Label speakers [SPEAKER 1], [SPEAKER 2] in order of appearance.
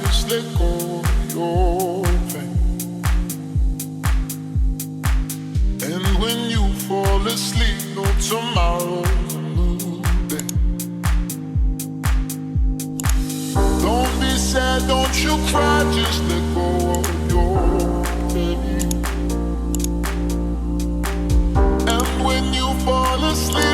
[SPEAKER 1] just let go of your pain. And when you fall asleep, no tomorrow's a new day. Don't be sad, don't you cry, just let go of your pain. And when you fall asleep,